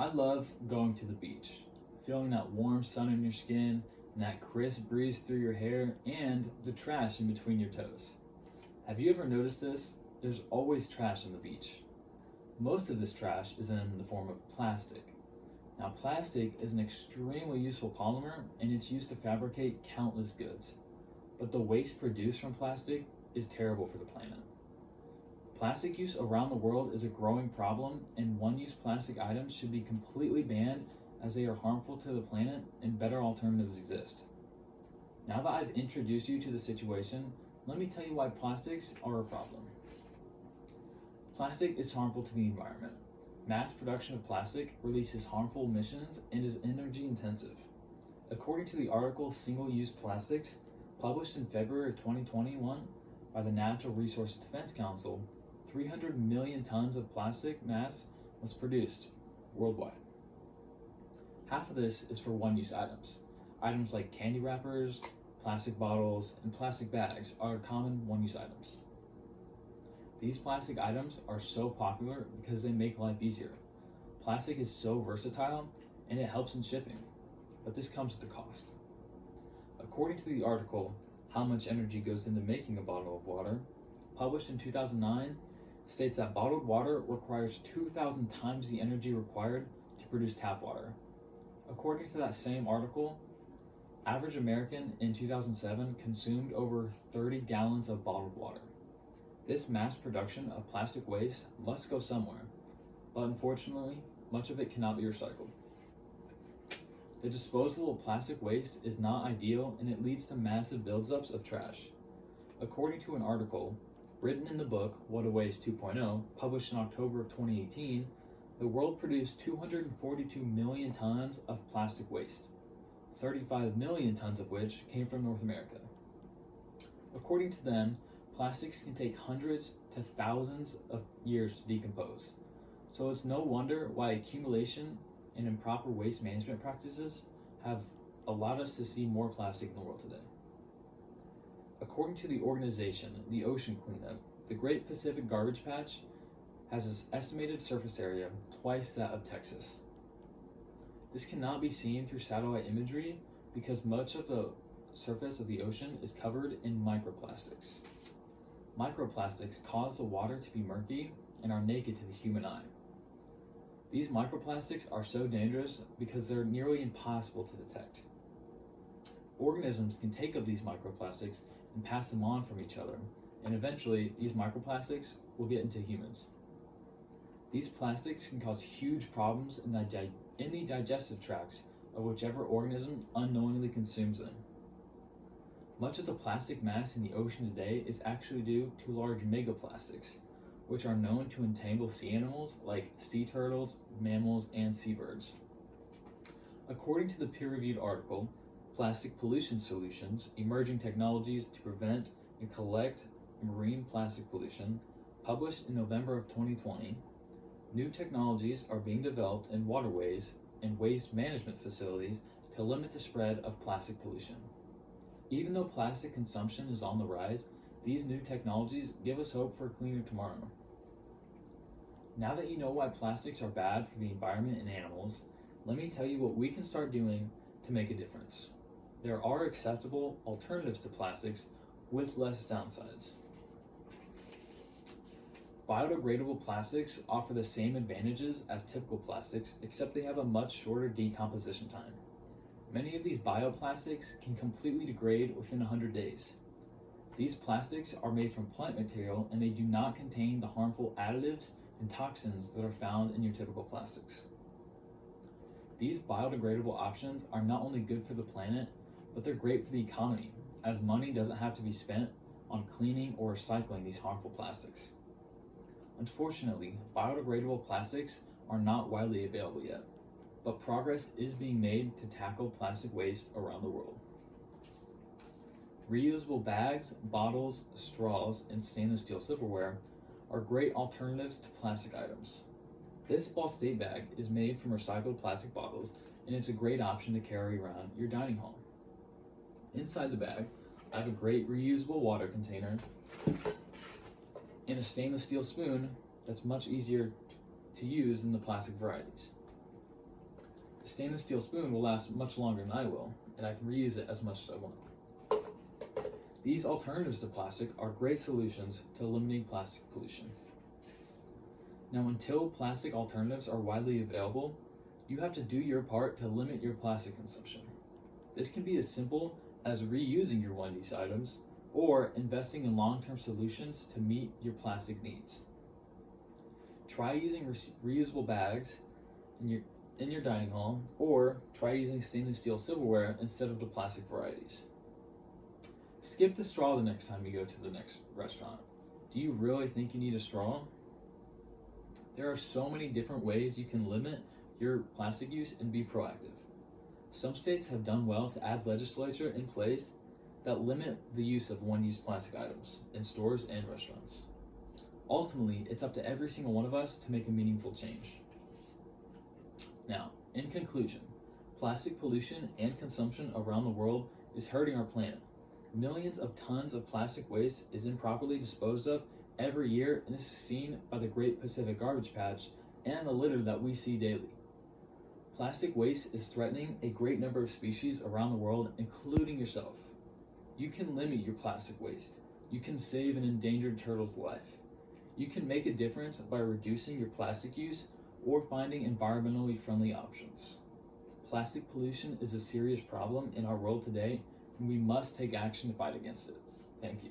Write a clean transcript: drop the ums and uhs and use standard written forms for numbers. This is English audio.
I love going to the beach, feeling that warm sun on your skin and that crisp breeze through your hair and the trash in between your toes. Have you ever noticed this? There's always trash on the beach. Most of this trash is in the form of plastic. Now, plastic is an extremely useful polymer and it's used to fabricate countless goods. But the waste produced from plastic is terrible for the planet. Plastic use around the world is a growing problem, and one-use plastic items should be completely banned as they are harmful to the planet and better alternatives exist. Now that I've introduced you to the situation, let me tell you why plastics are a problem. Plastic is harmful to the environment. Mass production of plastic releases harmful emissions and is energy intensive. According to the article Single-Use Plastics, published in February of 2021 by the Natural Resource Defense Council, 300 million tons of plastic mass was produced worldwide. Half of this is for one-use items. Items like candy wrappers, plastic bottles, and plastic bags are common one-use items. These plastic items are so popular because they make life easier. Plastic is so versatile and it helps in shipping, but this comes with a cost. According to the article, How Much Energy Goes into Making a Bottle of Water, published in 2009, states that bottled water requires 2,000 times the energy required to produce tap water. According to that same article, average American in 2007 consumed over 30 gallons of bottled water. This mass production of plastic waste must go somewhere, but unfortunately, much of it cannot be recycled. The disposal of plastic waste is not ideal and it leads to massive buildups of trash. According to an article written in the book What a Waste 2.0, published in October of 2018, the world produced 242 million tons of plastic waste, 35 million tons of which came from North America. According to them, plastics can take hundreds to thousands of years to decompose. So it's no wonder why accumulation and improper waste management practices have allowed us to see more plastic in the world today. According to the organization, the Ocean Cleanup, the Great Pacific Garbage Patch has an estimated surface area twice that of Texas. This cannot be seen through satellite imagery because much of the surface of the ocean is covered in microplastics. Microplastics cause the water to be murky and are naked to the human eye. These microplastics are so dangerous because they're nearly impossible to detect. Organisms can take up these microplastics and pass them on from each other, and eventually these microplastics will get into humans. These plastics can cause huge problems in the digestive tracts of whichever organism unknowingly consumes them. Much of the plastic mass in the ocean today is actually due to large megaplastics, which are known to entangle sea animals like sea turtles, mammals, and seabirds. According to the peer-reviewed article, Plastic Pollution Solutions, Emerging Technologies to Prevent and Collect Marine Plastic Pollution, published in November of 2020, new technologies are being developed in waterways and waste management facilities to limit the spread of plastic pollution. Even though plastic consumption is on the rise, these new technologies give us hope for a cleaner tomorrow. Now that you know why plastics are bad for the environment and animals, let me tell you what we can start doing to make a difference. There are acceptable alternatives to plastics with less downsides. Biodegradable plastics offer the same advantages as typical plastics, except they have a much shorter decomposition time. Many of these bioplastics can completely degrade within 100 days. These plastics are made from plant material and they do not contain the harmful additives and toxins that are found in your typical plastics. These biodegradable options are not only good for the planet, but they're great for the economy, as money doesn't have to be spent on cleaning or recycling these harmful plastics. Unfortunately, biodegradable plastics are not widely available yet, but progress is being made to tackle plastic waste around the world. Reusable bags, bottles, straws, and stainless steel silverware are great alternatives to plastic items. This Ball State bag is made from recycled plastic bottles, and it's a great option to carry around your dining hall. Inside the bag, I have a great reusable water container and a stainless steel spoon that's much easier to use than the plastic varieties. The stainless steel spoon will last much longer than I will, and I can reuse it as much as I want. These alternatives to plastic are great solutions to eliminating plastic pollution. Now, until plastic alternatives are widely available, you have to do your part to limit your plastic consumption. This can be as simple as reusing your one-use items or investing in long-term solutions to meet your plastic needs. Try using reusable bags in your dining hall, or try using stainless steel silverware instead of the plastic varieties. Skip the straw the next time you go to the next restaurant. Do you really think you need a straw? There are so many different ways you can limit your plastic use and be proactive. Some states have done well to add legislature in place that limit the use of one-use plastic items in stores and restaurants. Ultimately, it's up to every single one of us to make a meaningful change. Now, in conclusion, plastic pollution and consumption around the world is hurting our planet. Millions of tons of plastic waste is improperly disposed of every year, and this is seen by the Great Pacific Garbage Patch and the litter that we see daily. Plastic waste is threatening a great number of species around the world, including yourself. You can limit your plastic waste. You can save an endangered turtle's life. You can make a difference by reducing your plastic use or finding environmentally friendly options. Plastic pollution is a serious problem in our world today, and we must take action to fight against it. Thank you.